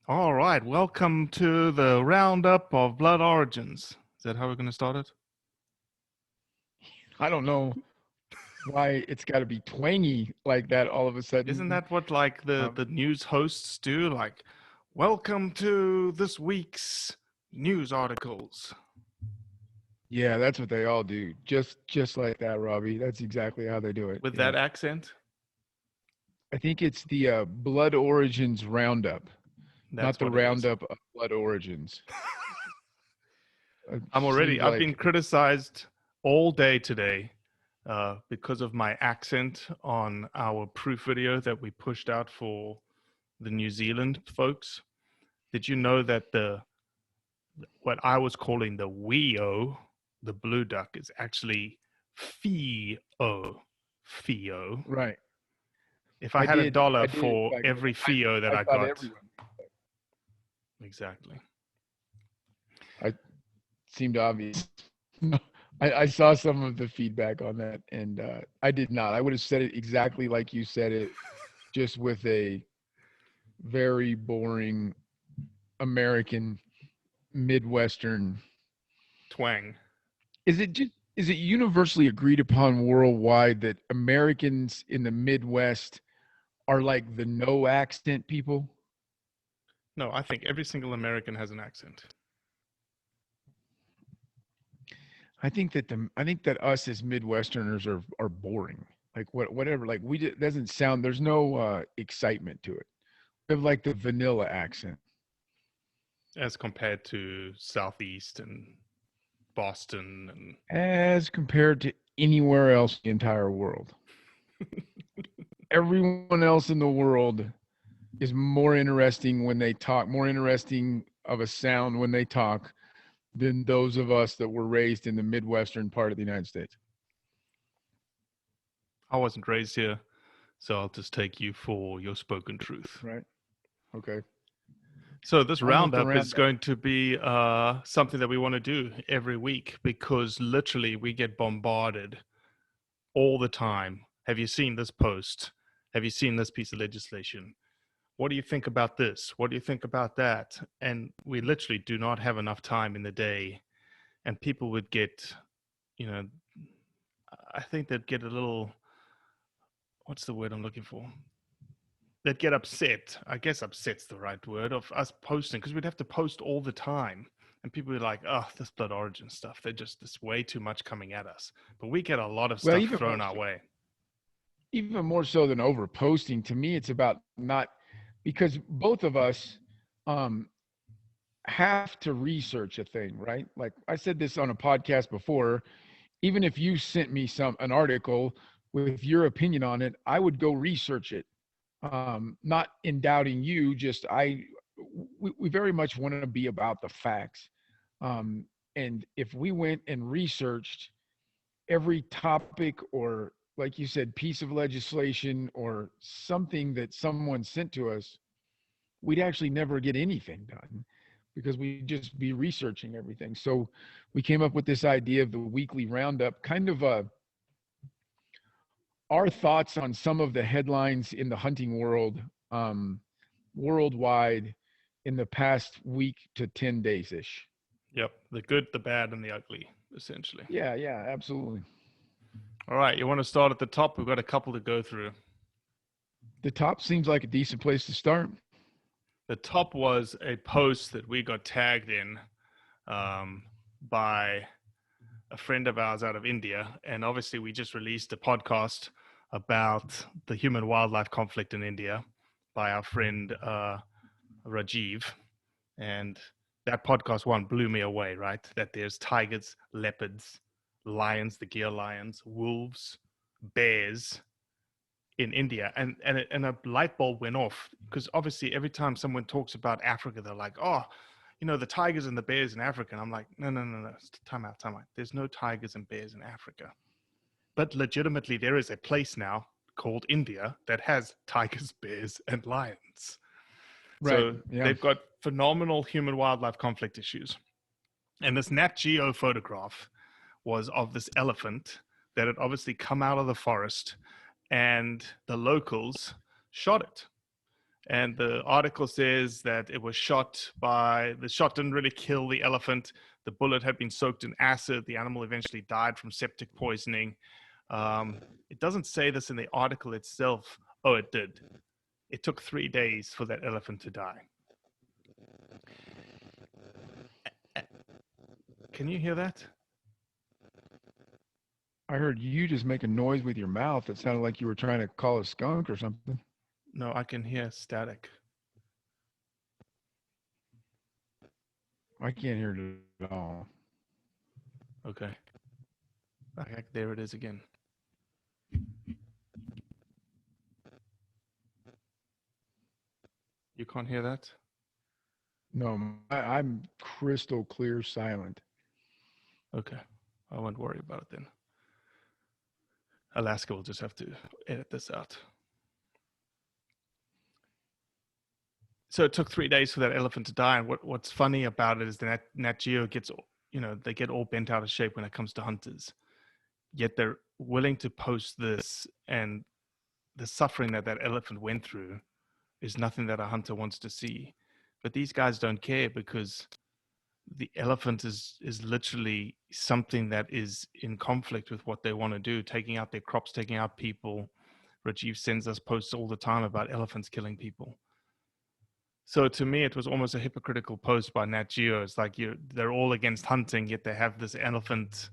All right, welcome to the roundup of blood origins. Is that how we're going to start it? I don't know why it's got to be twangy like that all of a Isn't sudden. that what like the Um, the news hosts do? Like, welcome to this week's news articles yeah, that's what they all do. Just like that, Robbie. That's exactly how they do it. with Yeah. that accent. I think it's the Blood Origins Roundup, That's not the what it is. Roundup of Blood Origins. It seemed I've been like criticized all day today because of my accent on our proof video that we pushed out for the New Zealand folks. Did you know that the what I was calling the Weo, the blue duck, is actually Fio. Fio. right. If I had a I dollar did in for fact know every that. Fio that I I thought got, everyone. exactly. I seemed obvious. I saw some of the feedback on that, and I did not. I would have said it exactly like you said it, just with a very boring American Midwestern. Twang. Is it universally agreed upon worldwide that Americans in the Midwest are like the no accent people? No, I think every single American has an accent. I think that us as Midwesterners are boring. Like whatever. Like doesn't sound. There's no excitement to it. We have like the vanilla accent. As compared to Southeast and Boston As compared to anywhere else in the entire world. Everyone else in the world is more interesting when they talk, more interesting of a sound when they talk than those of us that were raised in the Midwestern part of the United States. I wasn't raised here, so I'll just take you for your spoken truth. Right. Okay. So this On with the roundup is roundup. going to be something that we want to do every week because literally we get bombarded all the time. Have you seen this post? Have you seen this piece of legislation? What do you think about this? What do you think about that? And we literally do not have enough time in the day. And people would get, you know, I think they'd get a little, what's the word I'm looking for? They'd get upset. I guess upset's the right word of us posting because we'd have to post all the time. And people would be like, oh, this blood origin stuff. There's way too much coming at us. But we get a lot of Well, stuff thrown our way. even more so than over posting, to me, it's about not because both of us um, have to research a thing, right? Like I said this on a podcast before. Even if you sent me an article with your opinion on it, I would go research it. Not in doubting you, just we very much want to be about the facts. Um, and if we went and researched every topic or, like you said, piece of legislation or something that someone sent to us, we'd actually never get anything done because we'd just be researching everything. So we came up with this idea of the weekly roundup, kind of our thoughts on some of the headlines in the hunting world um, worldwide in the past week to 10 days ish. Yep. The good, the bad, and the ugly, essentially. Yeah, yeah, absolutely. All right. You want to start at the top? We've got a couple to go through. The top seems like a decent place to start. The top was a post that we got tagged in by a friend of ours out of India. And obviously, we just released a podcast about the human wildlife conflict in India by our friend Rajiv. And that podcast one blew me away, right? That there's tigers, leopards, lions, the Gir lions, wolves, bears in India, and a light bulb went off because obviously every time someone talks about Africa, they're like, oh, the tigers and the bears in Africa. And I'm like, no, no, no, no, time out, time out. There's no tigers and bears in Africa, but legitimately there is a place now called India that has tigers, bears, and lions. Right. So Yeah. they've got phenomenal human wildlife conflict issues. And this Nat Geo photograph was of this elephant that had obviously come out of the forest and the locals shot it. And the article says that it was the shot didn't really kill the elephant. The bullet had been soaked in acid. The animal eventually died from septic poisoning. It doesn't say this in the article itself. Oh, it did. It took 3 days for that elephant to die. Can you hear that? I heard you just make a noise with your mouth that sounded like you were trying to call a skunk or something. No, I can hear static. I can't hear it at all. Okay. Okay, there it is again. You can't hear that? No, I'm crystal clear silent. Okay. I won't worry about it then. Alaska will just have to edit this out. So it took 3 days for that elephant to die. And what's funny about it is that Nat Geo gets, they get all bent out of shape when it comes to hunters. Yet they're willing to post this, and the suffering that elephant went through is nothing that a hunter wants to see. But these guys don't care, because the elephant is literally something that is in conflict with what they want to do, taking out their crops, taking out people. Rajiv sends us posts all the time about elephants killing people. So to me, it was almost a hypocritical post by Nat Geo. It's like they're all against hunting, yet they have this elephant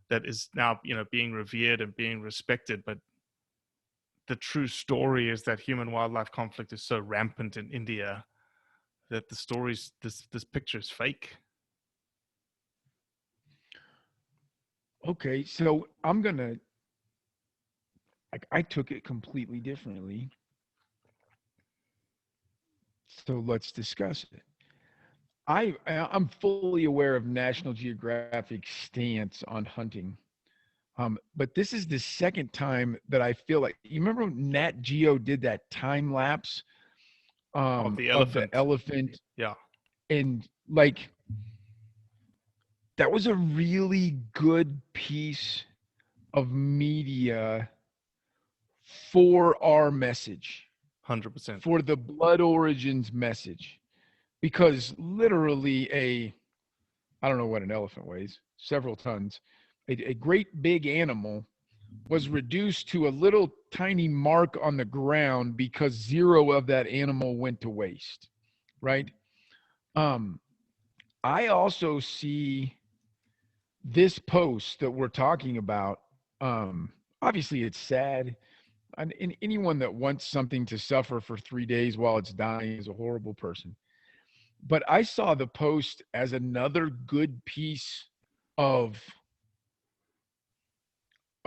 that is now, being revered and being respected. But the true story is that human wildlife conflict is so rampant in India that the stories, this picture is fake. Okay, so I'm gonna. I took it completely differently. So let's discuss it. I'm fully aware of National Geographic's stance on hunting. But this is the second time that I feel like, you remember when Nat Geo did that time lapse Of the of the elephant. elephant, Yeah. and like that was a really good piece of media for our message, 100%. for the blood origins message, because literally I don't know what an elephant weighs, several tons, a great big animal was reduced to a little tiny mark on the ground because zero of that animal went to waste, right? I also see this post that we're talking about. Obviously, it's sad. And anyone that wants something to suffer for 3 days while it's dying is a horrible person. But I saw the post as another good piece of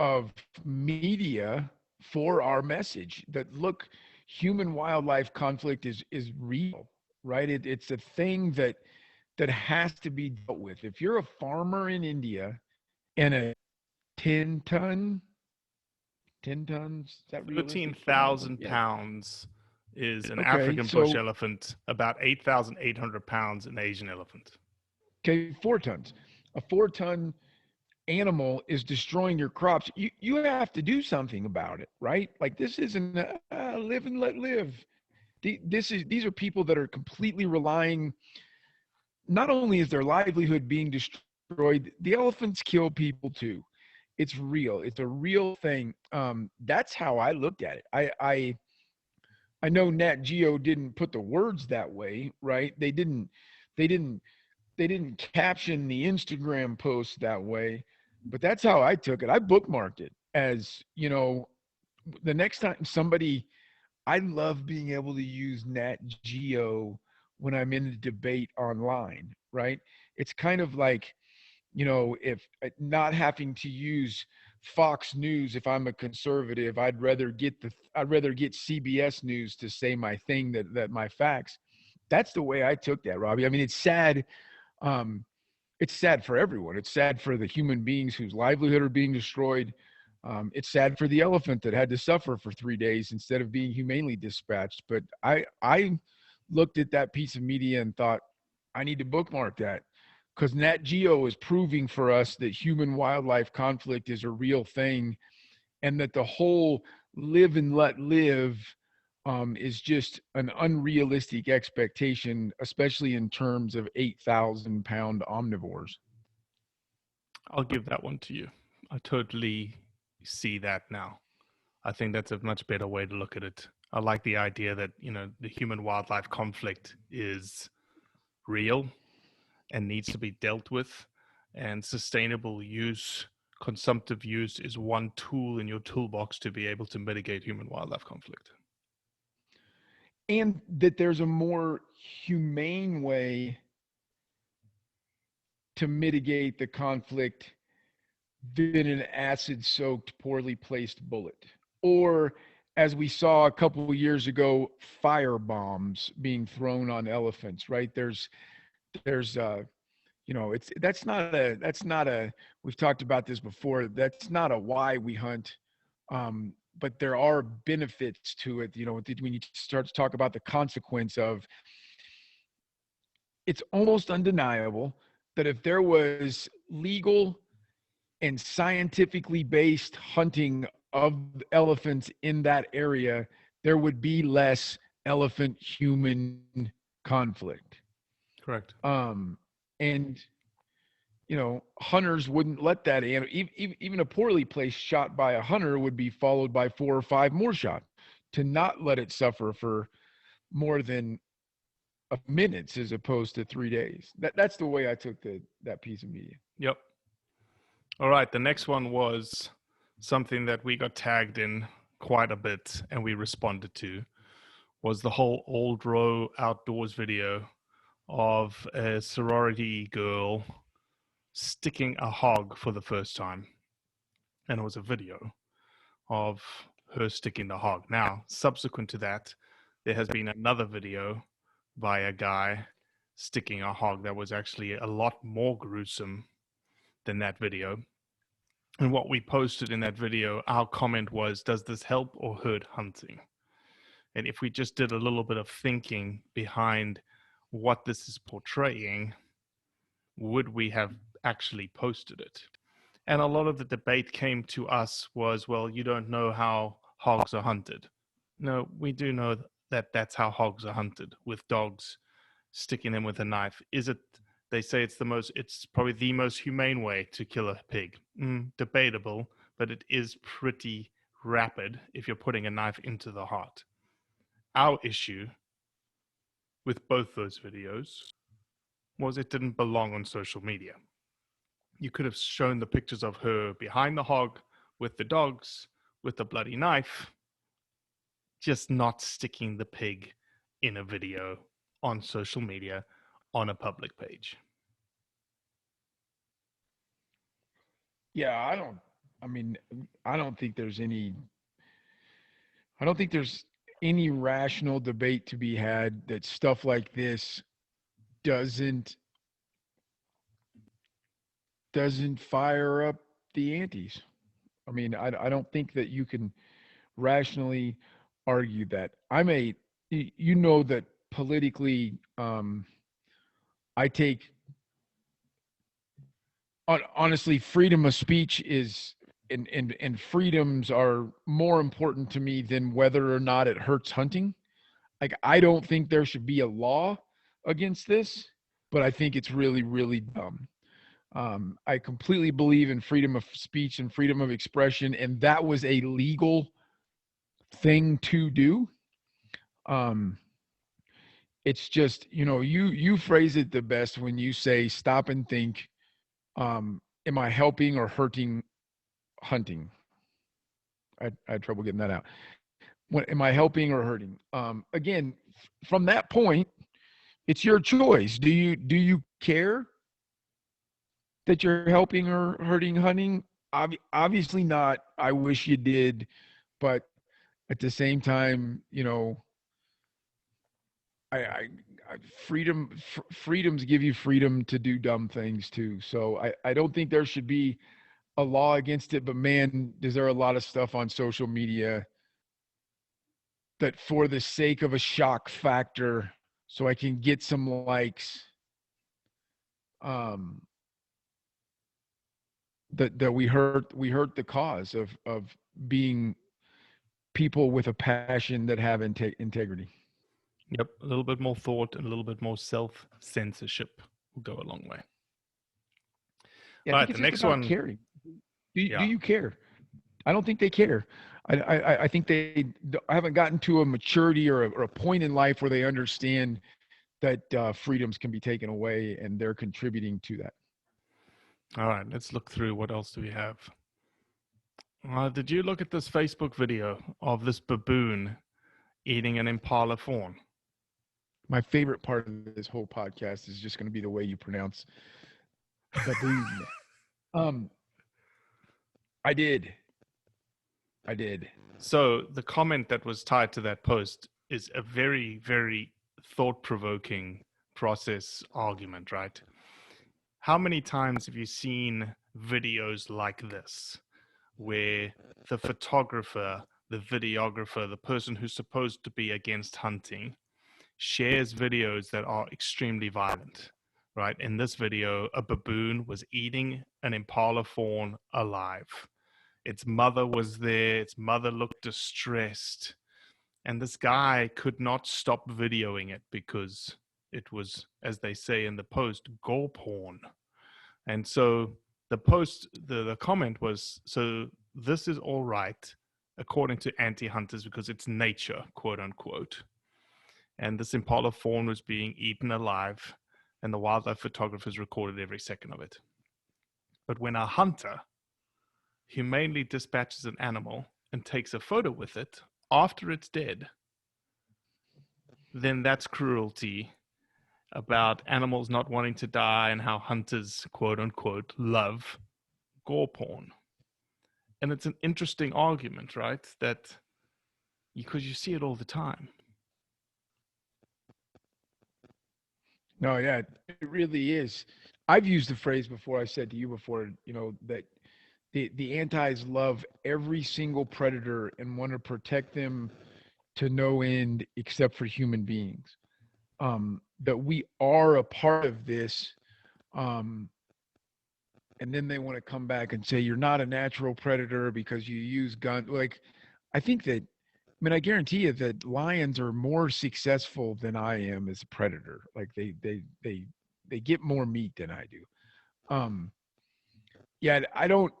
of media for our message that, look, human wildlife conflict is real, right? It's a thing that has to be dealt with. If you're a farmer in India and a 10 ton 10 tons, is that realistic for an elephant? 13,000 Yeah. pounds is an Okay, African bush so elephant, about 8,800 pounds an Asian elephant. okay, 4 tons. A 4 ton animal is destroying your crops. You have to do something about it, right? Like, this isn't live and let live. These are people that are completely relying. Not only is their livelihood being destroyed, the elephants kill people too. It's real. It's a real thing. That's how I looked at it. I know Nat Geo didn't put the words that way, right? They didn't they didn't caption the Instagram post that way, but that's how I took it. I bookmarked it as, the next time somebody. I love being able to use Nat Geo when I'm in the debate online, right? It's kind of like, if not having to use Fox News, if I'm a conservative, I'd rather get CBS News to say my thing, that my facts. That's the way I took that, Robbie. I mean, it's sad. Um, it's sad for everyone. It's sad for the human beings whose livelihood are being destroyed. It's sad for the elephant that had to suffer for 3 days instead of being humanely dispatched. But I looked at that piece of media and thought, I need to bookmark that, because Nat Geo is proving for us that human wildlife conflict is a real thing, and that the whole live and let live is just an unrealistic expectation, especially in terms of 8,000-pound omnivores. I'll give that one to you. I totally see that now. I think that's a much better way to look at it. I like the idea that, the human wildlife conflict is real and needs to be dealt with, and sustainable use, consumptive use is one tool in your toolbox to be able to mitigate human wildlife conflict. And that there's a more humane way to mitigate the conflict than an acid soaked, poorly placed bullet. Or, as we saw a couple of years ago, fire bombs being thrown on elephants, right? There's it's that's not a we've talked about this before. That's not a why we hunt. But there are benefits to it. When you start to talk about the consequence of, it's almost undeniable that if there was legal and scientifically based hunting of elephants in that area, there would be less elephant human conflict. Correct. And hunters wouldn't let that animal, even a poorly placed shot by a hunter would be followed by 4 or 5 more shots to not let it suffer for more than a minutes as opposed to 3 days. That's the way I took that piece of media. Yep. All right. The next one was something that we got tagged in quite a bit and we responded to, was the whole Old Row Outdoors video of a sorority girl sticking a hog for the first time. And it was a video of her sticking the hog. Now, subsequent to that, there has been another video by a guy sticking a hog that was actually a lot more gruesome than that video. And what we posted in that video, our comment was, does this help or hurt hunting? And if we just did a little bit of thinking behind what this is portraying, would we have actually posted it? And a lot of the debate came to us was, well, you don't know how hogs are hunted. No, we do know that that's how hogs are hunted, with dogs sticking them with a knife. Is it? They say it's probably the most humane way to kill a pig. Debatable, but it is pretty rapid if you're putting a knife into the heart. Our issue with both those videos was it didn't belong on social media. You could have shown the pictures of her behind the hog with the dogs, with the bloody knife, just not sticking the pig in a video on social media on a public page. Yeah, I mean, I don't think there's any I don't think there's any rational debate to be had that stuff like this doesn't doesn't fire up the antes. I mean, I don't think that you can rationally argue that. That politically, I take honestly, freedom of speech is and freedoms are more important to me than whether or not it hurts hunting. Like, I don't think there should be a law against this, but I think it's really, really dumb. I completely believe in freedom of speech and freedom of expression, and that was a legal thing to do. Um, it's just, you phrase it the best when you say stop and think. Am I helping or hurting hunting? I had trouble getting that out. Am I helping or hurting? Again, from that point, it's your choice. Do you care that you're helping or hurting hunting? Obviously not. I wish you did, but at the same time, I freedoms give you freedom to do dumb things too. So I don't think there should be a law against it. But man, is there a lot of stuff on social media that, for the sake of a shock factor, so I can get some likes, um, that we hurt the cause of being people with a passion that have integrity. Yep, a little bit more thought and a little bit more self-censorship will go a long way. Yeah, I All think right, it's the just next about one. caring. Do Yeah. you care? I don't think they care. I think they haven't gotten to a maturity or a point in life where they understand that freedoms can be taken away, and they're contributing to that. All right, let's look through. What else do we have? Did you look at this Facebook video of this baboon eating an impala fawn? My favorite part of this whole podcast is just going to be the way you pronounce baboon. Um, I did. I did. So the comment that was tied to that post is a very, very thought-provoking process argument, right? How many times have you seen videos like this where the photographer, the videographer, the person who's supposed to be against hunting shares videos that are extremely violent, right? In this video, a baboon was eating an impala fawn alive. Its mother was there. Its mother looked distressed. And this guy could not stop videoing it because it was, as they say in the post, gore porn. And so the comment was, so this is all right, according to anti-hunters, because it's nature, quote unquote. And this impala fawn was being eaten alive, and the wildlife photographers recorded every second of it. But when a hunter humanely dispatches an animal and takes a photo with it after it's dead, then that's cruelty about animals not wanting to die and how hunters, quote unquote, love gore porn. And it's an interesting argument, right? That because you see it all the time. No, yeah, it really is. I've used the phrase before. I said to you before, that the antis love every single predator and want to protect them to no end except for human beings. That we are a part of this. Um, and then they want to come back and say you're not a natural predator because you use gun. Like, I think that, I mean, I guarantee you that lions are more successful than I am as a predator. Like they get more meat than I do. Um, yeah, I don't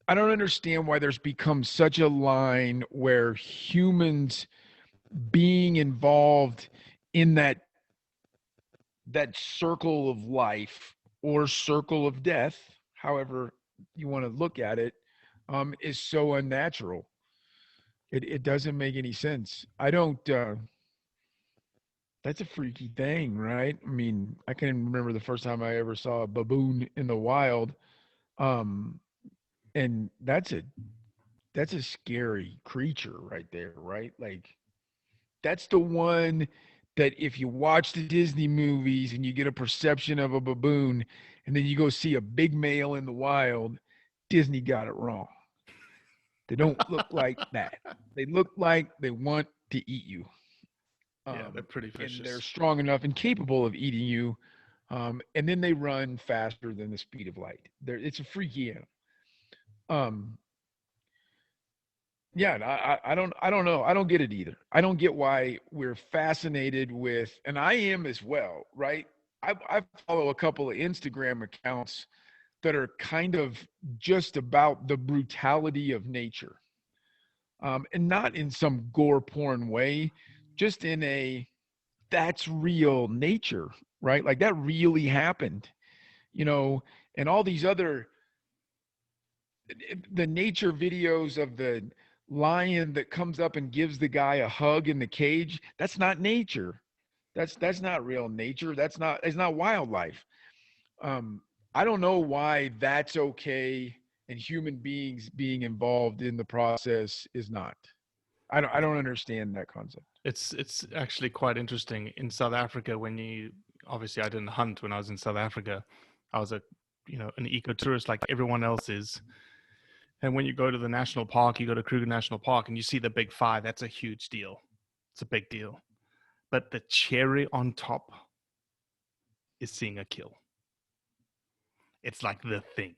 understand why there's become such a line where humans being involved in that circle of life or circle of death, however you want to look at it, is so unnatural. It doesn't make any sense. I don't. That's a freaky thing, right? I mean, I can remember the first time I ever saw a baboon in the wild, um, and that's a scary creature right there, right? Like that's the one that if you watch the Disney movies and you get a perception of a baboon, and then you go see a big male in the wild, Disney got it wrong. They don't look like that. They look like they want to eat you. Yeah, they're um, pretty and they're vicious. strong enough and capable of eating you. And then they run faster than the speed of light. It's a freaky animal. Um, yeah, I don't know. I don't get it either. I don't get why we're fascinated with, and I am as well, right? I follow a couple of Instagram accounts that are kind of just about the brutality of nature, and not in some gore porn way, just in a that's real nature, right? Like that really happened, you know, and all these other the nature videos of the lion that comes up and gives the guy a hug in the cage, that's not nature. That's not real nature. It's not wildlife. Um, I don't know why that's okay and human beings being involved in the process is not. I don't understand that concept. It's actually quite interesting in South Africa when you obviously I didn't hunt when I was in South Africa. I was an eco-tourist like everyone else is. And when you go to the national park, you go to Kruger National Park and you see the big five, that's a huge deal. It's a big deal. But the cherry on top is seeing a kill. It's like the thing.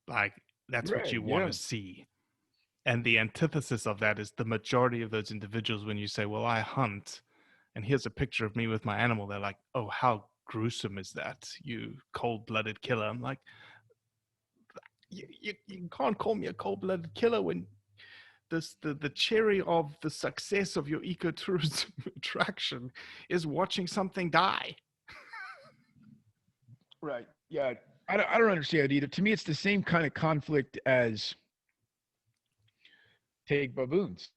Like that's what Right. you want Yeah. to see. And the antithesis of that is the majority of those individuals, when you say, well, I hunt, and here's a picture of me with my animal, they're like, oh, how gruesome is that, you cold-blooded killer. I'm like, you can't call me a cold-blooded killer when the cherry of the success of your ecotourism attraction is watching something die. Right. Yeah. I don't understand either. To me, it's the same kind of conflict as take baboons,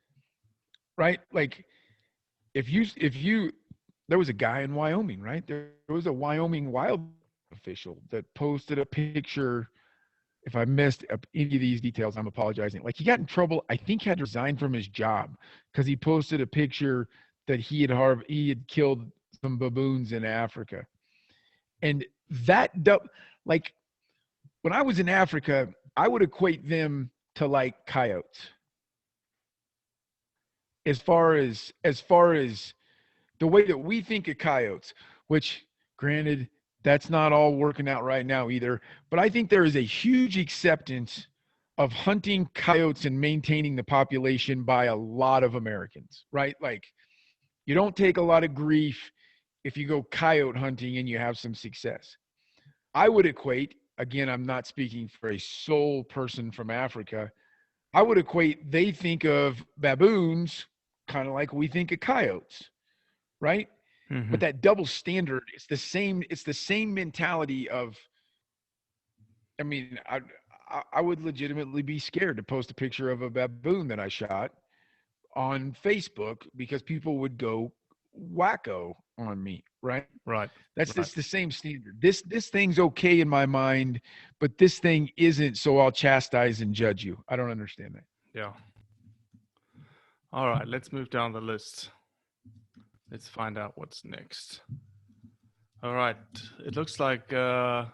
right? Like if you there was a guy in Wyoming, right? There was a Wyoming wild official that posted a picture. If I missed any of these details, I'm apologizing. Like he got in trouble. I think had to resign from his job because he posted a picture that he had killed some baboons in Africa, and that like when I was in Africa, I would equate them to like coyotes as far as the way that we think of coyotes, which granted, that's not all working out right now either. But I think there is a huge acceptance of hunting coyotes and maintaining the population by a lot of Americans, right? Like you don't take a lot of grief if you go coyote hunting and you have some success. I would equate, again, I'm not speaking for a sole person from Africa. I would equate they think of baboons kind of like we think of coyotes, right? Mm-hmm. But that double standard, it's the same mentality of, I mean, I would legitimately be scared to post a picture of a baboon that I shot on Facebook because people would go wacko on me, right? Right, That's right. the same standard. This thing's okay in my mind, but this thing isn't, so I'll chastise and judge you. I don't understand that. Yeah. All right, let's move down the list. Let's find out what's next. All right, it looks like the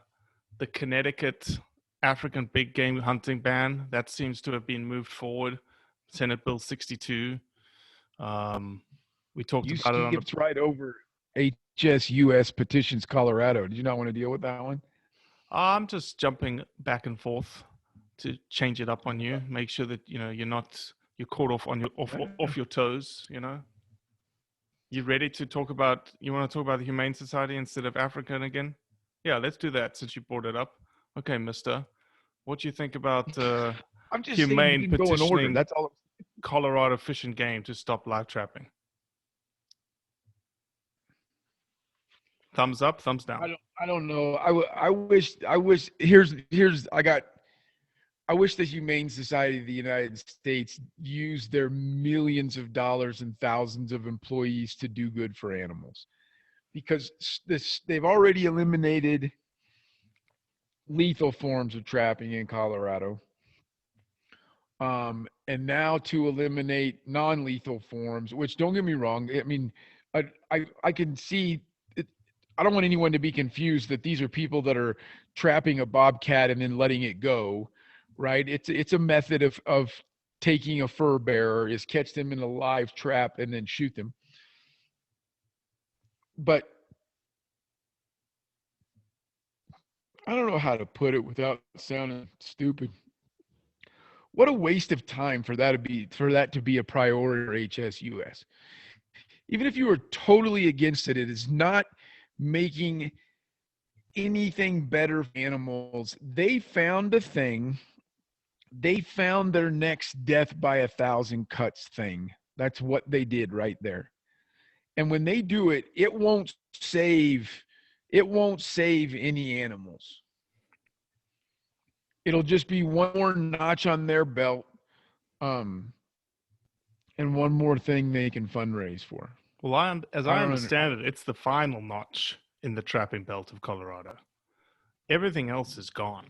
Connecticut African big game hunting ban that seems to have been moved forward. Senate Bill 62. We talked You about it on the. skipped right over HSUS petitions Colorado. Did you not want to deal with that one? I'm just jumping back and forth to change it up on you. Make sure that you're caught off on your off your toes. You ready to talk about? You want to talk about the Humane Society instead of African again? Yeah, let's do that since you brought it up. Okay, Mister, what do you think about I'm just saying we Humane can go in order. petitioning That's all. Colorado Fish and Game to stop live trapping? Thumbs up, thumbs down. I don't know. I wish here's I wish the Humane Society of the United States used their millions of dollars and thousands of employees to do good for animals, because they've already eliminated lethal forms of trapping in Colorado. And now to eliminate non-lethal forms, which, don't get me wrong, I mean, I can see it. I don't want anyone to be confused that these are people that are trapping a bobcat and then letting it go, right? It's a method of taking a fur bearer, is catch them in a live trap and then shoot them. But I don't know how to put it without sounding stupid. What a waste of time for that to be a priority for HSUS. Even if you were totally against it, it is not making anything better for animals. They found a thing. They found their next death by 1,000 cuts thing. That's what they did right there. And when they do it, it won't save any animals. It'll just be one more notch on their belt, um, and one more thing they can fundraise for. Well, as I I don't under, understand it, it's the final notch in the trapping belt of Colorado. Everything else is gone.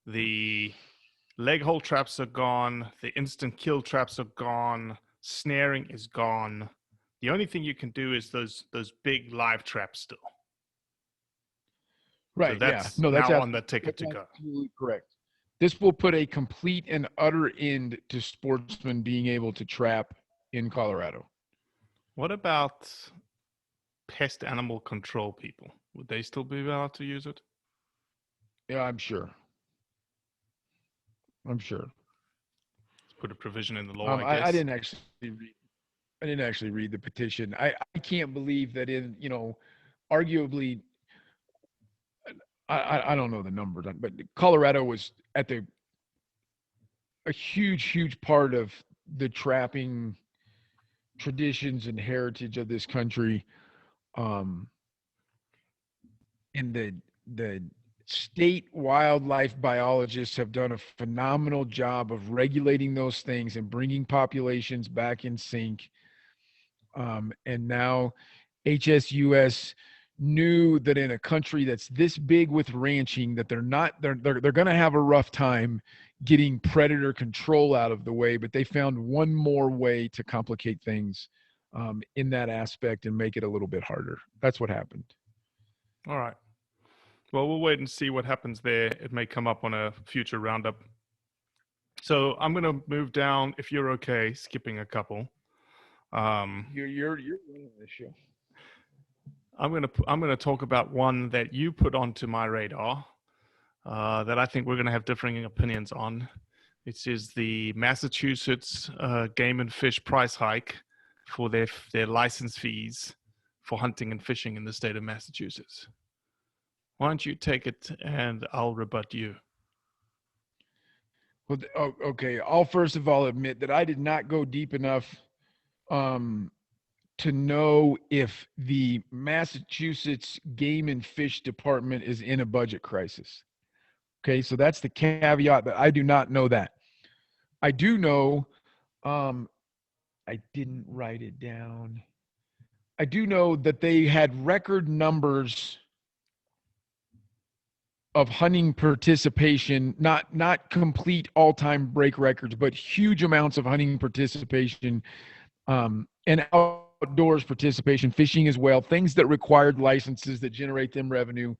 The leg hole traps are gone. The instant kill traps are gone. Snaring is gone. The only thing you can do is those big live traps still. So right. Yeah. that's No, now on the ticket that's to go. absolutely correct. This will put a complete and utter end to sportsmen being able to trap in Colorado. What about pest animal control people? Would they still be allowed to use it? Yeah, I'm sure. I'm sure. put a provision in the law, I I guess. didn't actually read. I didn't actually read the petition. I can't believe that in arguably I don't know the numbers, but Colorado was at the a huge part of the trapping traditions and heritage of this country. Um, and the state wildlife biologists have done a phenomenal job of regulating those things and bringing populations back in sync. And now HSUS knew that in a country that's this big with ranching that they're going to have a rough time getting predator control out of the way, but they found one more way to complicate things in that aspect and make it a little bit harder. That's what happened. All right. Well, we'll wait and see what happens there. It may come up on a future roundup. So I'm going to move down, if you're okay, skipping a couple. You're running this show. I'm going to talk about one that you put onto my radar that I think we're going to have differing opinions on. It is the Massachusetts game and fish price hike for their license fees for hunting and fishing in the state of Massachusetts. Why don't you take it and I'll rebut you. Well, okay. I'll first of all admit that I did not go deep enough to know if the Massachusetts Game and Fish Department is in a budget crisis. Okay, so that's the caveat, but I do not know that. I do know, I didn't write it down. I do know that they had record numbers of hunting participation, not complete all-time break records, but huge amounts of hunting participation and outdoors participation, fishing as well, things that required licenses that generate them revenue.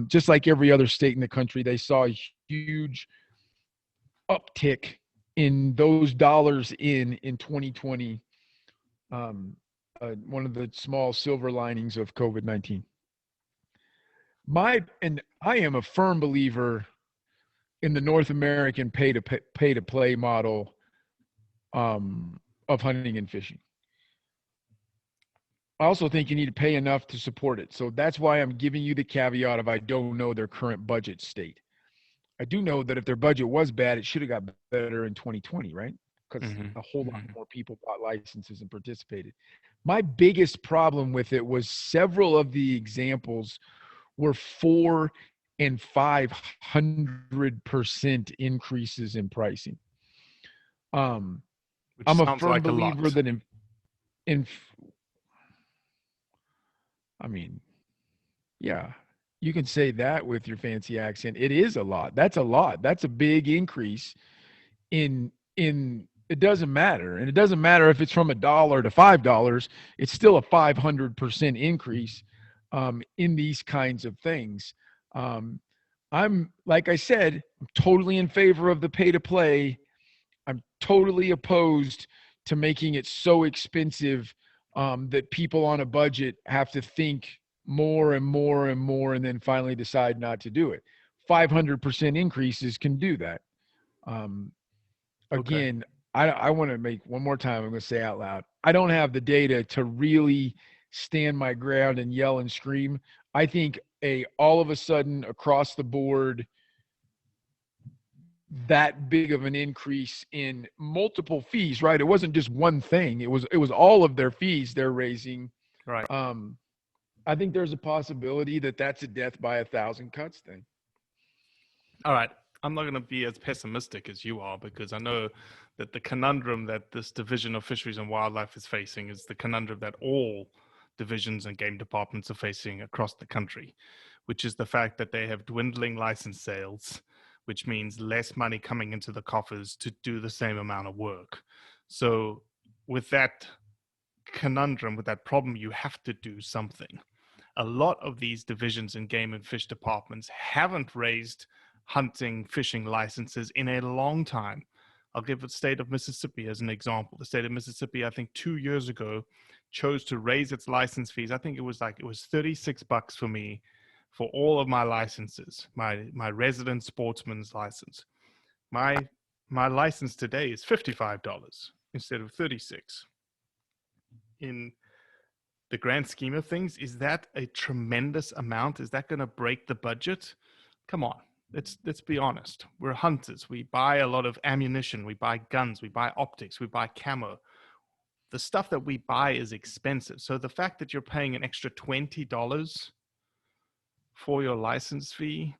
Just like every other state in the country, they saw a huge uptick in those dollars in 2020. One of the small silver linings of COVID-19. And I am a firm believer in the North American pay to play model of hunting and fishing. I also think you need to pay enough to support it. So that's why I'm giving you the caveat of I don't know their current budget state. I do know that if their budget was bad, it should have got better in 2020, right? Because a whole lot more people bought licenses and participated. My biggest problem with it was several of the examples were 400 and 500% increases in pricing. I'm a firm believer that I mean, yeah, you can say that with your fancy accent. It is a lot. That's a lot. That's a big increase in it doesn't matter. And it doesn't matter if it's from $1 to $5, it's still a 500% increase in these kinds of things. I'm, like I said, I'm totally in favor of the pay to play. I'm totally opposed to making it so expensive that people on a budget have to think more and more and more and then finally decide not to do it. 500% increases can do that. Again, I want to make one more time, I'm going to say out loud, I don't have the data to really stand my ground and yell and scream. I think all of a sudden across the board, that big of an increase in multiple fees, right? It wasn't just one thing. It was all of their fees they're raising. Right. I think there's a possibility that that's a death by 1,000 cuts thing. All right. I'm not going to be as pessimistic as you are because I know that the conundrum that this division of fisheries and wildlife is facing is the conundrum that all divisions and game departments are facing across the country, which is the fact that they have dwindling license sales, which means less money coming into the coffers to do the same amount of work. So with that conundrum, with that problem, you have to do something. A lot of these divisions and game and fish departments haven't raised hunting, fishing licenses in a long time. I'll give the state of Mississippi as an example. The state of Mississippi, I think 2 years ago, chose to raise its license fees. I think it was $36 for me for all of my licenses, my resident sportsman's license. My My license today is $55 instead of 36. In the grand scheme of things, is that a tremendous amount? Is that going to break the budget? Come on, let's be honest. We're hunters. We buy a lot of ammunition. We buy guns. We buy optics. We buy camo. The stuff that we buy is expensive. So the fact that you're paying an extra $20 for your license fee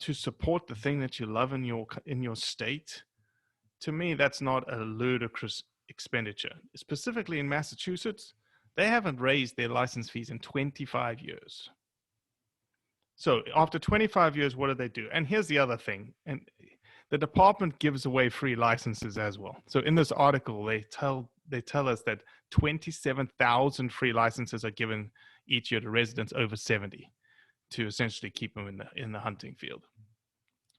to support the thing that you love in your state, to me, that's not a ludicrous expenditure. Specifically in Massachusetts, they haven't raised their license fees in 25 years. So after 25 years, what do they do? And here's the other thing. And the department gives away free licenses as well. So in this article, they tell us that 27,000 free licenses are given each year to residents over 70 to essentially keep them in the hunting field.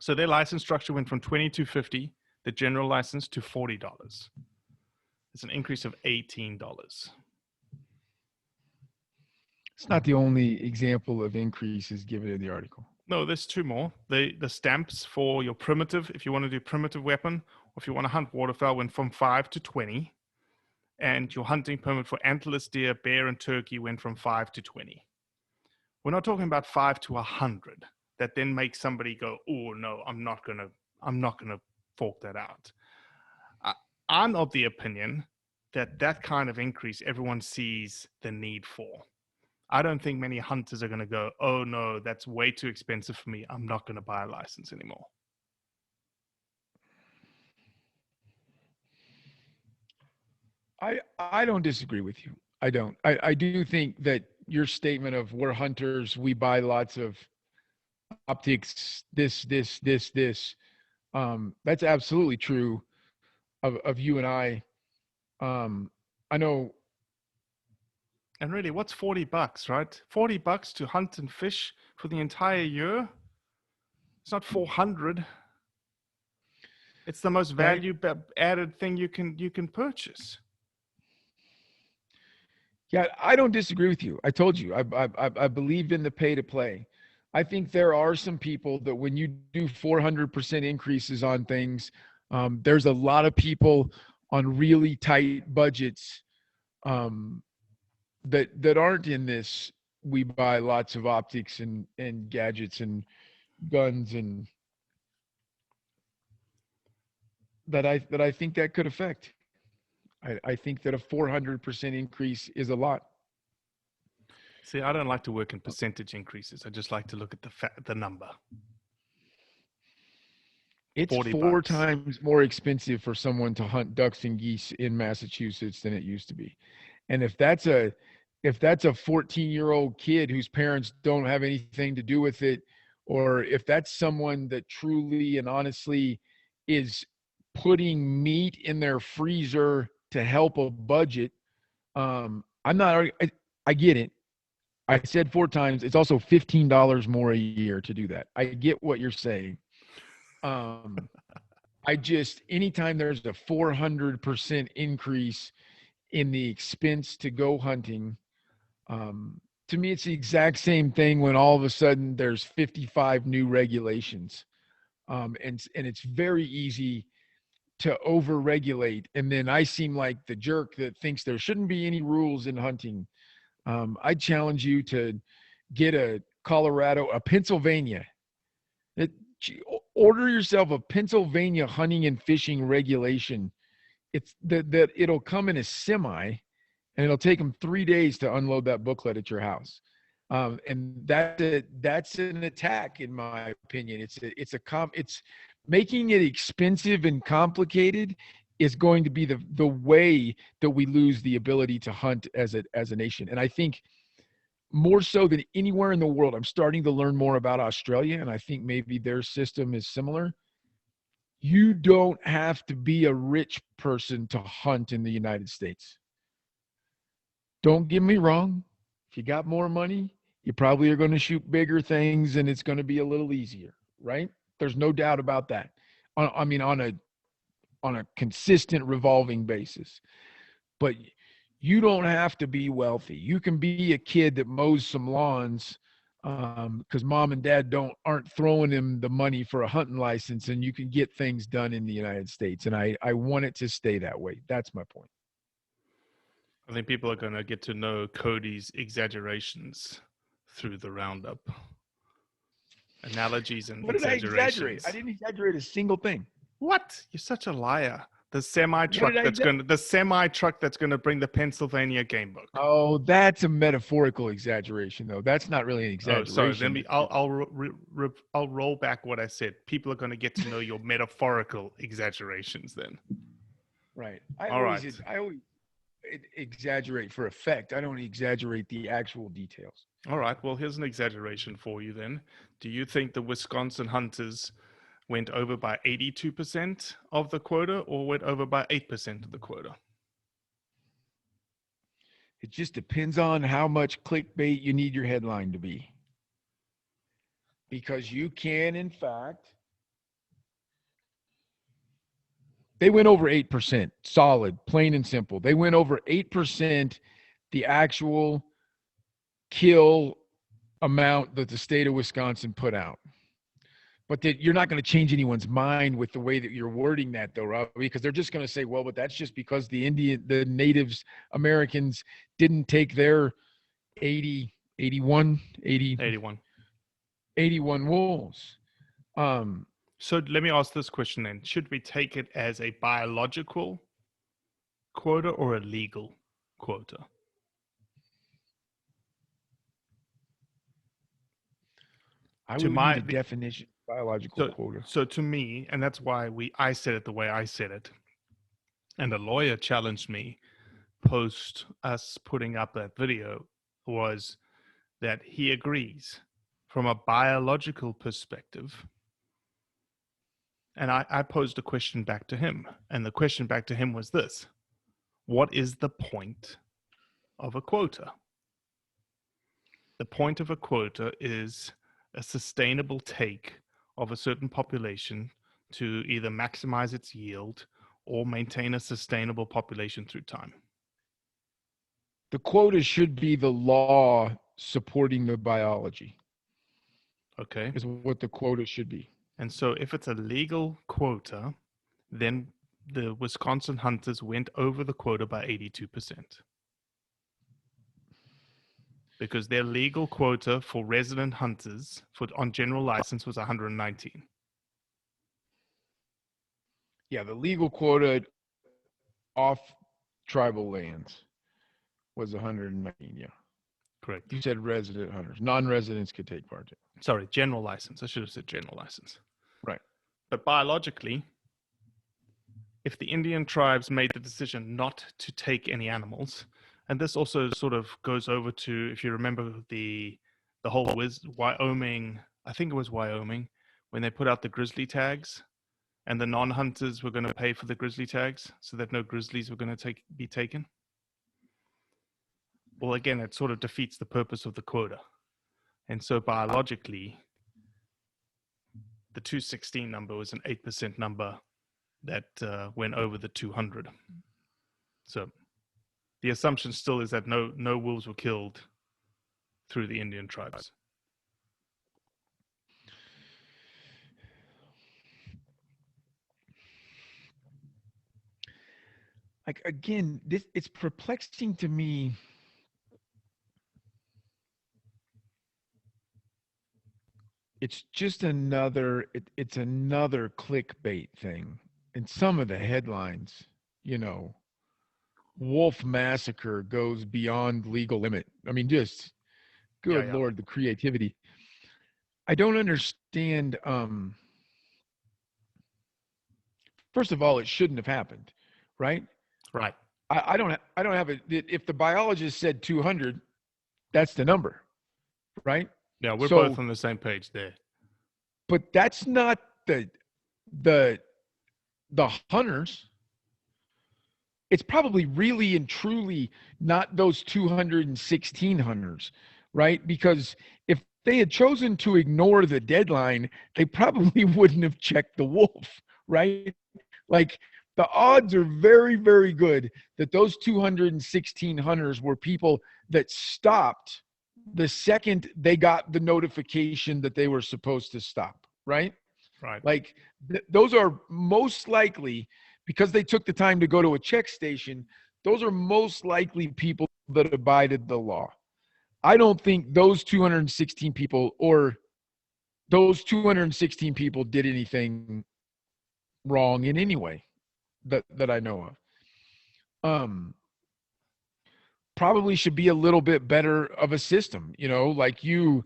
So their license structure went from $22.50, the general license, to $40. It's an increase of $18. It's not the only example of increases given in the article. No, there's two more. The stamps for your primitive, if you want to do primitive weapon, or if you want to hunt waterfowl, went from 5 to 20. And your hunting permit for antlerless deer, bear, and turkey went from 5 to 20. We're not talking about 5 to 100. That then makes somebody go, oh no, I'm not gonna fork that out. I'm of the opinion that kind of increase everyone sees the need for. I don't think many hunters are going to go, oh no, that's way too expensive for me. I'm not going to buy a license anymore. I don't disagree with you. I don't. I do think that your statement of we're hunters, we buy lots of optics, this, that's absolutely true of you and I. I know. And really, what's $40, right? $40 to hunt and fish for the entire year? It's not 400. It's the most value added thing you can purchase. Yeah, I don't disagree with you. I told you, I believe in the pay to play. I think there are some people that when you do 400% increases on things, there's a lot of people on really tight budgets that aren't in this. We buy lots of optics and gadgets and guns and that I think that could affect. I think that a 400% increase is a lot. See, I don't like to work in percentage increases. I just like to look at the number. It's $4 times more expensive for someone to hunt ducks and geese in Massachusetts than it used to be. And if that's a 14-year-old kid whose parents don't have anything to do with it, or if that's someone that truly and honestly is putting meat in their freezer to help a budget, I'm not. I get it. I said 4 times. It's also $15 more a year to do that. I get what you're saying. I just, anytime there's a 400% increase in the expense to go hunting, to me, it's the exact same thing when all of a sudden there's 55 new regulations. And it's very easy to over-regulate. And then I seem like the jerk that thinks there shouldn't be any rules in hunting. I challenge you to get a Pennsylvania. Order yourself a Pennsylvania hunting and fishing regulation. It's that it'll come in a semi, and it'll take them 3 days to unload that booklet at your house. And that's an attack, in my opinion. It's making it expensive and complicated is going to be the way that we lose the ability to hunt as a nation. And I think more so than anywhere in the world, I'm starting to learn more about Australia, and I think maybe their system is similar. You don't have to be a rich person to hunt in the United States. Don't get me wrong. If you got more money, you probably are going to shoot bigger things, and it's going to be a little easier, right? There's no doubt about that. On a consistent revolving basis. But you don't have to be wealthy. You can be a kid that mows some lawns because mom and dad aren't throwing him the money for a hunting license, and you can get things done in the United States. And I want it to stay that way. That's my point. I think people are going to get to know Cody's exaggerations through the roundup. Analogies and What did I exaggerate? exaggerations. I didn't exaggerate a single thing. What? You're such a liar. The semi What truck did I that's exa- going to the semi truck that's going to bring the Pennsylvania game book. Oh, that's a metaphorical exaggeration, though. That's not really an Oh, sorry. exaggeration. I'll roll back what I said. People are going to get to know your metaphorical exaggerations then. Right. All right. I always exaggerate for effect. I don't exaggerate the actual details. All right. Well, here's an exaggeration for you then. Do you think the Wisconsin hunters went over by 82% of the quota or went over by 8% of the quota? It just depends on how much clickbait you need your headline to be. Because you can, in fact, they went over 8%, solid, plain and simple. They went over 8% the actual kill amount that the state of Wisconsin put out. But you're not going to change anyone's mind with the way that you're wording that, though, Rob, because they're just going to say, well, but that's just because the natives, Americans didn't take their 81 wolves. So let me ask this question then. Should we take it as a biological quota or a legal quota? I would need a definition of biological quota. So to me, and that's why I said it the way I said it, and a lawyer challenged me post us putting up that video, was that he agrees from a biological perspective. And I posed a question back to him. And the question back to him was this: what is the point of a quota? The point of a quota is a sustainable take of a certain population to either maximize its yield or maintain a sustainable population through time. The quota should be the law supporting the biology. Okay. Is what the quota should be. And so if it's a legal quota, then the Wisconsin hunters went over the quota by 82%. Because their legal quota for resident hunters on general license was 119. Yeah, the legal quota off tribal lands was 119, yeah. Correct. You said resident hunters. Non-residents could take part. Sorry, general license. I should have said general license. Right. But biologically, if the Indian tribes made the decision not to take any animals, and this also sort of goes over to, if you remember the whole Wyoming, I think it was Wyoming, when they put out the grizzly tags, and the non-hunters were going to pay for the grizzly tags so that no grizzlies were going to be taken. Well, again, it sort of defeats the purpose of the quota. And so biologically, the 216 number was an 8% number that went over the 200. So the assumption still is that no wolves were killed through the Indian tribes. Like, again, it's perplexing to me. It's just another clickbait thing. And some of the headlines, wolf massacre goes beyond legal limit. I mean, just good Lord, the creativity. I don't understand. First of all, it shouldn't have happened, right? Right. I don't have it. If the biologist said 200, that's the number, right? Yeah, we're both on the same page there. But that's not the hunters. It's probably really and truly not those 216 hunters, right? Because if they had chosen to ignore the deadline, they probably wouldn't have checked the wolf, right? Like, the odds are very, very good that those 216 hunters were people that stopped the second they got the notification that they were supposed to stop, right? Right. Like those are most likely, because they took the time to go to a check station, those are most likely people that abided the law. I don't think those 216 people or those 216 people did anything wrong in any way that I know of. Um, Probably should be a little bit better of a system, like you,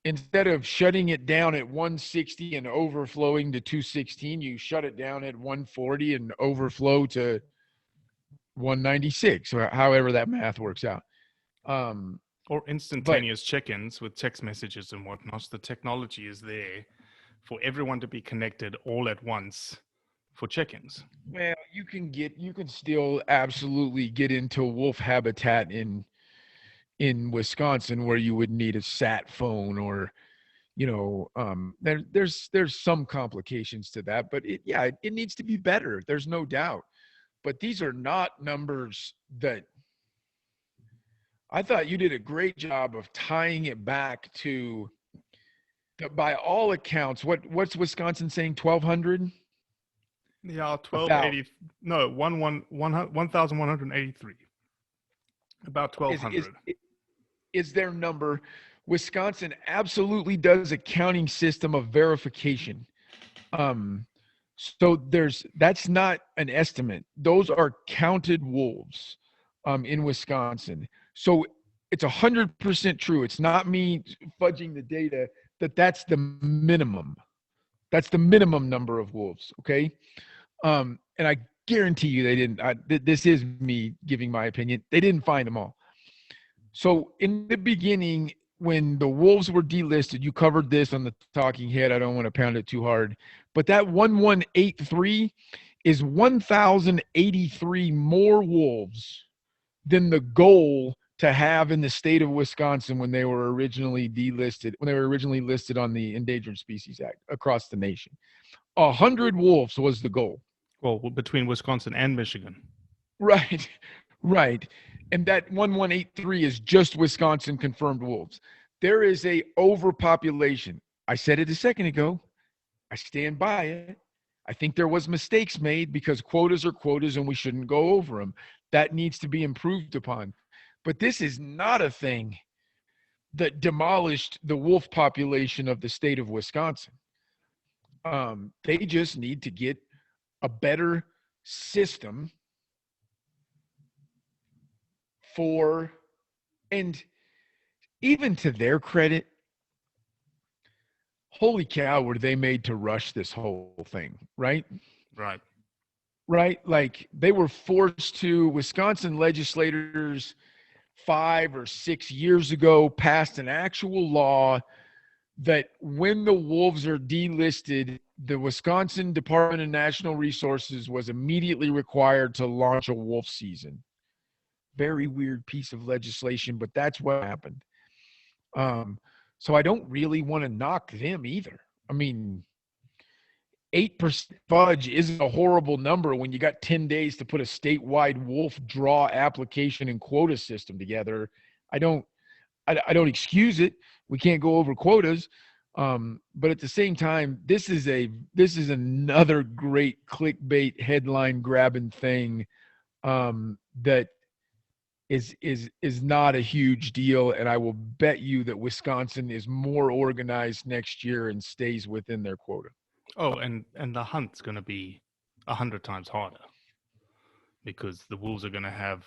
instead of shutting it down at 160 and overflowing to 216, you shut it down at 140 and overflow to 196, or however that math works out. Or But instantaneous check-ins with text messages and whatnot. The technology is there for everyone to be connected all at once for check-ins. well, you can still absolutely get into wolf habitat in Wisconsin where you would need a sat phone, or there's some complications to that, but it needs to be better. There's no doubt. But these are not numbers that I thought you did a great job of tying it back to, by all accounts, what's Wisconsin saying, 1,200? Yeah, A 1280. No, 1,183. About is 1,200. is their number. Wisconsin absolutely does a counting system of verification. Um, so that's not an estimate. Those are counted wolves in Wisconsin. So it's 100% true. It's not me fudging the data. That's the minimum. That's the minimum number of wolves. Okay. And I guarantee you they didn't. This is me giving my opinion. They didn't find them all. So in the beginning, when the wolves were delisted, you covered this on the talking head. I don't want to pound it too hard, but that 1183 is 1,083 more wolves than the goal to have in the state of Wisconsin when they were originally delisted, when they were originally listed on the Endangered Species Act across the nation. 100 wolves was the goal. Well, between Wisconsin and Michigan. Right, right. And that 1183 is just Wisconsin confirmed wolves. There is a overpopulation. I said it a second ago. I stand by it. I think there was mistakes made because quotas are quotas and we shouldn't go over them. That needs to be improved upon. But this is not a thing that demolished the wolf population of the state of Wisconsin. They just need to get a better system for, and even to their credit, holy cow, were they made to rush this whole thing, right? Right. Right? Like they were forced to, Wisconsin legislators 5 or 6 years ago passed an actual law that when the wolves are delisted, the Wisconsin Department of National Resources was immediately required to launch a wolf season. Very weird piece of legislation, but that's what happened. So I don't really want to knock them either. I mean, 8% fudge isn't a horrible number when you got 10 days to put a statewide wolf draw application and quota system together. I don't excuse it. We can't go over quotas. But at the same time, this is another great clickbait headline grabbing thing that is not a huge deal, and I will bet you that Wisconsin is more organized next year and stays within their quota. Oh, and the hunt's going to be 100 times harder because the wolves are going to have,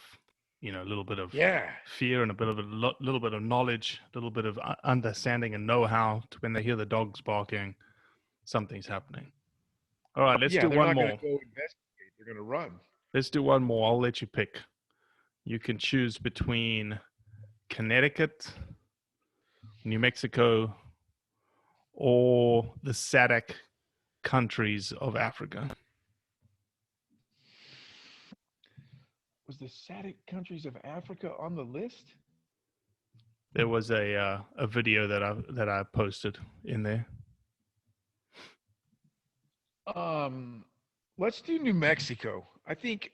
a little bit of Yeah. fear and a bit of little bit of knowledge, a little bit of understanding and know-how to when they hear the dogs barking, something's happening. All right, let's do They're one not going more. to go investigate. They're going to run. Let's do one more. I'll let you pick. You can choose between Connecticut, New Mexico, or the SADC countries of Africa. Was the SADC countries of Africa on the list? There was a video that I posted in there. Let's do New Mexico. I think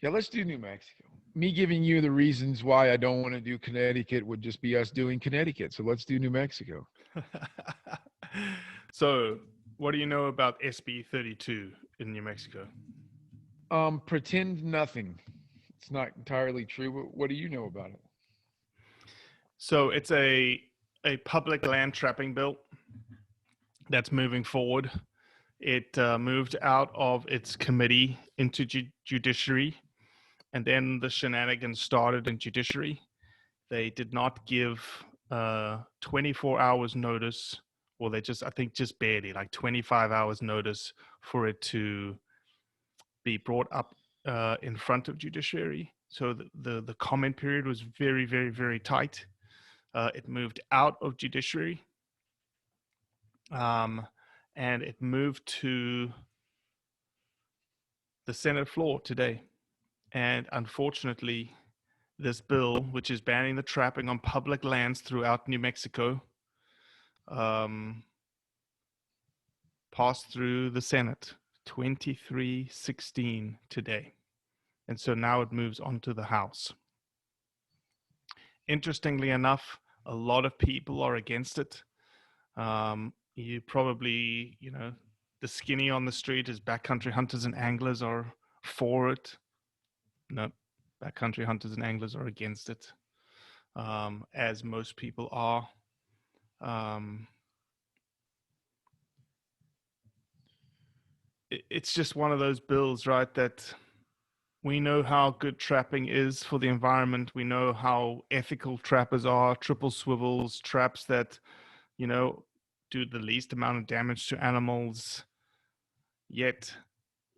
yeah, let's do New Mexico. me giving you the reasons why I don't want to do Connecticut would just be us doing Connecticut. So let's do New Mexico. So, what do you know about SB 32 in New Mexico? Pretend nothing. It's not entirely true. But what do you know about it? So, it's a public land trapping bill that's moving forward. It moved out of its committee into judiciary, and then the shenanigans started in judiciary. They did not give 24 hours notice, or they just, I think, just barely, like 25 hours notice for it to be brought up in front of judiciary. So the comment period was very, very, very tight. It moved out of judiciary, um, and it moved to the Senate floor today. And unfortunately, this bill, which is banning the trapping on public lands throughout New Mexico, um, passed through the Senate 23-16 today. And so now it moves on to the House. Interestingly enough, a lot of people are against it. You probably, the skinny on the street is backcountry hunters and anglers are for it. No, backcountry hunters and anglers are against it, as most people are. It's just one of those bills, right, that we know how good trapping is for the environment. We know how ethical trappers are, triple swivels, traps that, do the least amount of damage to animals. Yet,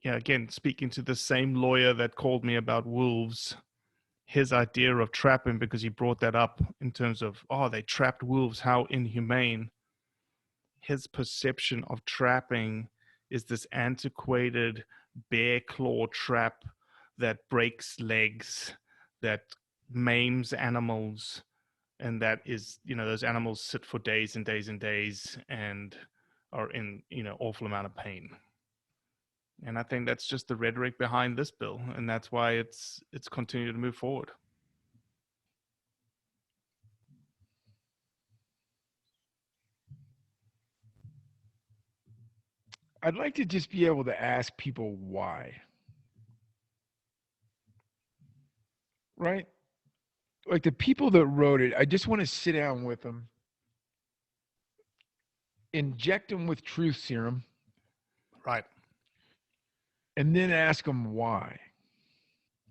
yeah, again, speaking to the same lawyer that called me about wolves, his idea of trapping, because he brought that up in terms of, oh, they trapped wolves, how inhumane. His perception of trapping is this antiquated bear claw trap that breaks legs, that maims animals, and that is, those animals sit for days and days and days and are in, awful amount of pain. And I think that's just the rhetoric behind this bill, and that's why it's continued to move forward. I'd like to just be able to ask people why. Right? Like the people that wrote it, I just want to sit down with them, inject them with truth serum, Right. and then ask them why.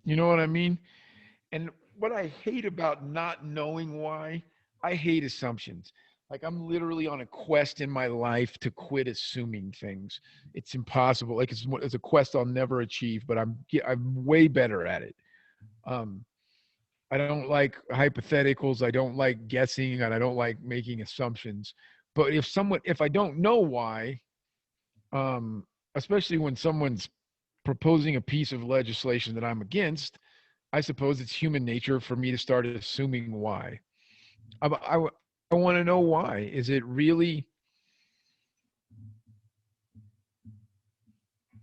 You know what I mean? And what I hate about not knowing why, I hate assumptions. Like I'm literally on a quest in my life to quit assuming things. It's impossible. Like it's a quest I'll never achieve, but I'm way better at it. Um, I don't like hypotheticals. I don't like guessing, and I don't like making assumptions. But if I don't know why, um, especially when someone's proposing a piece of legislation that I'm against, I suppose it's human nature for me to start assuming why. I want to know why. Is it really?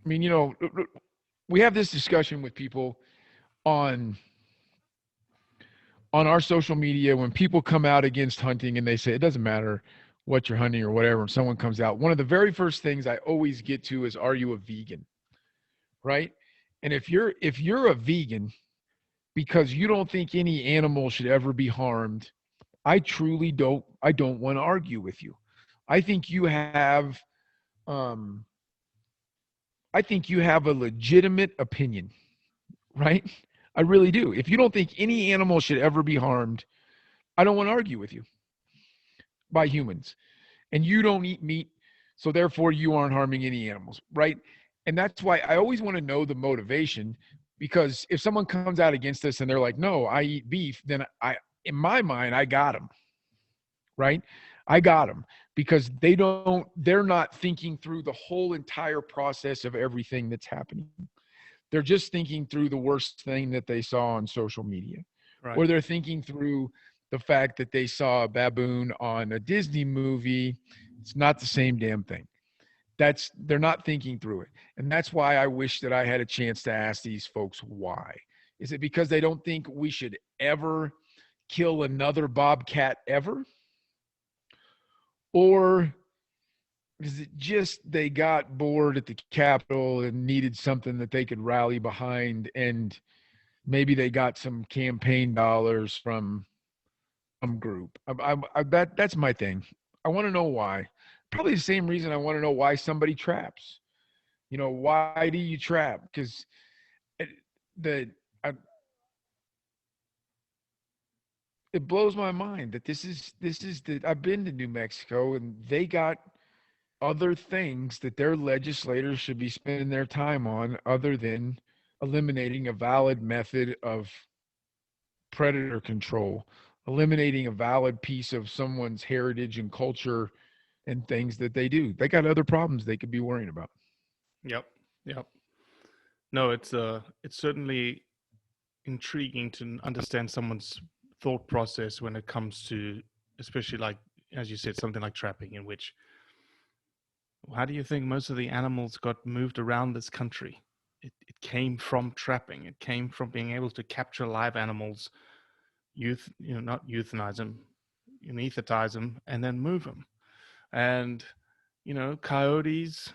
I mean, we have this discussion with people on our social media when people come out against hunting and they say it doesn't matter what you're hunting or whatever. When someone comes out, one of the very first things I always get to is, "Are you a vegan?" Right? And if you're a vegan because you don't think any animal should ever be harmed, I don't want to argue with you. I think you have um I think you have a legitimate opinion, right? I really do. If you don't think any animal should ever be harmed, I don't want to argue with you by humans. And you don't eat meat, so therefore you aren't harming any animals, right? And that's why I always want to know the motivation, because if someone comes out against us and they're like, "No, I eat beef," then in my mind, I got them, right? I got them because they're not thinking through the whole entire process of everything that's happening. They're just thinking through the worst thing that they saw on social media, Right. or they're thinking through the fact that they saw a baboon on a Disney movie. It's not the same damn thing. They're not thinking through it. And that's why I wish that I had a chance to ask these folks why. Is it because they don't think we should ever kill another bobcat ever? Or is it just they got bored at the Capitol and needed something that they could rally behind, and maybe they got some campaign dollars from some group? That's my thing. I want to know why. Probably the same reason I want to know why somebody traps. Why do you trap? Because the I, it blows my mind that this is the I've been to New Mexico, and they got other things that their legislators should be spending their time on other than eliminating a valid method of predator control, eliminating a valid piece of someone's heritage and culture and things that they do. They got other problems they could be worrying about. Yep. Yep. No, it's certainly intriguing to understand someone's thought process when it comes to, especially like as you said, something like trapping, in which how do you think most of the animals got moved around this country? It came from trapping. It came from being able to capture live animals, not euthanize them, anesthetize them, and then move them. And coyotes,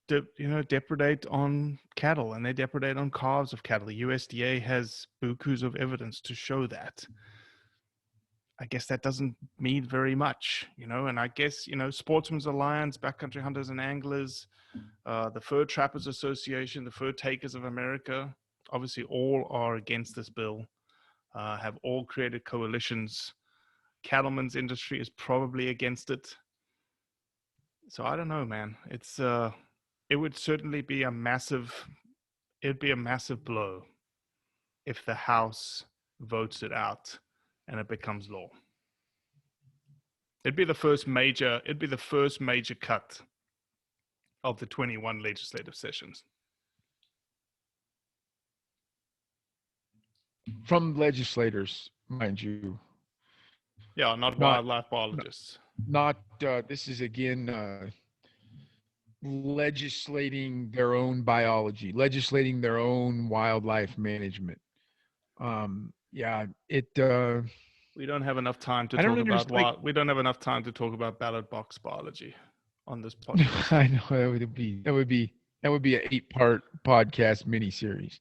depredate on cattle, and they depredate on calves of cattle. The USDA has bukus of evidence to show that. I guess that doesn't mean very much, and I guess, Sportsmen's Alliance, Backcountry Hunters and Anglers, the Fur Trappers Association, the Fur Takers of America, obviously all are against this bill, have all created coalitions. Cattlemen's industry is probably against it. So I don't know, man. It would certainly be it'd be a massive blow if the House votes it out and it becomes law. It'd be the first major cut of the 21 legislative sessions. From legislators, mind you. Yeah, not wildlife biologists. Not this is again legislating their own biology, legislating their own wildlife management. Yeah, it. We don't have enough time to I don't talk about understand. we don't have enough time to talk about ballot box biology on this podcast. I know that would be an 8-part podcast miniseries.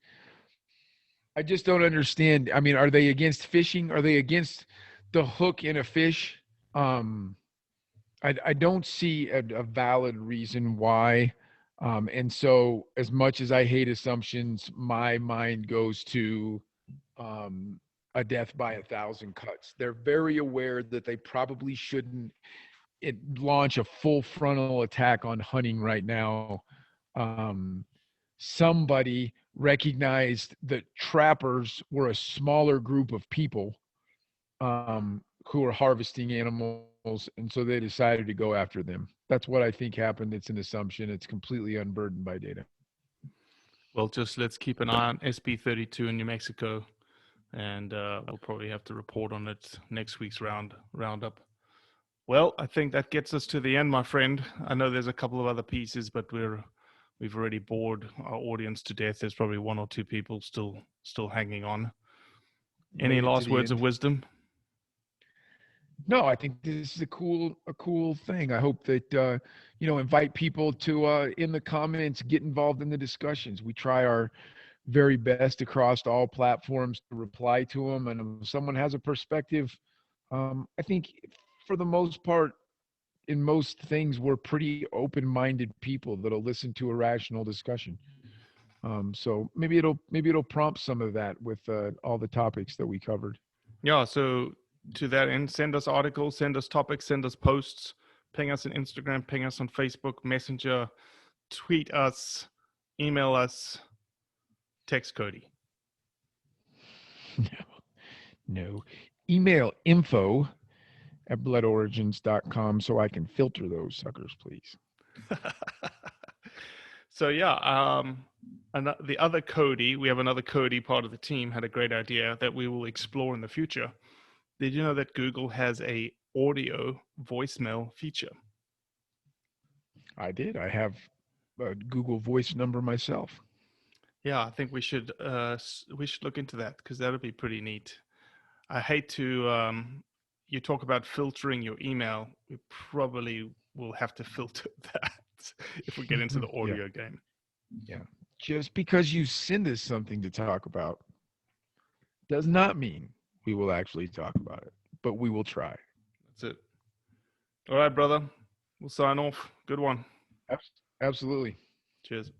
I just don't understand. I mean, are they against fishing? Are they against the hook in a fish? Um, I don't see a valid reason why. And so, as much as I hate assumptions, my mind goes to um, a death by 1,000 cuts. They're very aware that they probably shouldn't launch a full frontal attack on hunting right now. Um, Somebody recognized that trappers were a smaller group of people who were harvesting animals, and so they decided to go after them. That's what I think happened. It's an assumption. It's completely unburdened by data. Well, just let's keep an eye on SB 32 in New Mexico, and we'll probably have to report on it next week's roundup. Well, I think that gets us to the end, my friend. I know there's a couple of other pieces, but we've already bored our audience to death. There's probably one or two people still hanging on. Any last words of wisdom? No, I think this is a cool thing. I hope that invite people to in the comments, get involved in the discussions. We try our very best across all platforms to reply to them, and if someone has a perspective, I think for the most part, in most things, we're pretty open-minded people that'll listen to a rational discussion. So maybe it'll prompt some of that with all the topics that we covered. Yeah. So to that end, send us articles, send us topics, send us posts, ping us on Instagram, ping us on Facebook Messenger, tweet us, email us, text Cody. No. Email info@bloodorigins.com so I can filter those suckers, please. So yeah, the other Cody, we have another Cody part of the team, had a great idea that we will explore in the future. Did you know that Google has a audio voicemail feature? I did. I have a Google Voice number myself. Yeah, I think we should look into that because that would be pretty neat. I hate to you talk about filtering your email. We probably will have to filter that if we get into the Yeah, audio game. yeah. Just because you send us something to talk about does not mean we will actually talk about it, but we will try. That's it. All right, brother. We'll sign off. Good one. Absolutely. Cheers.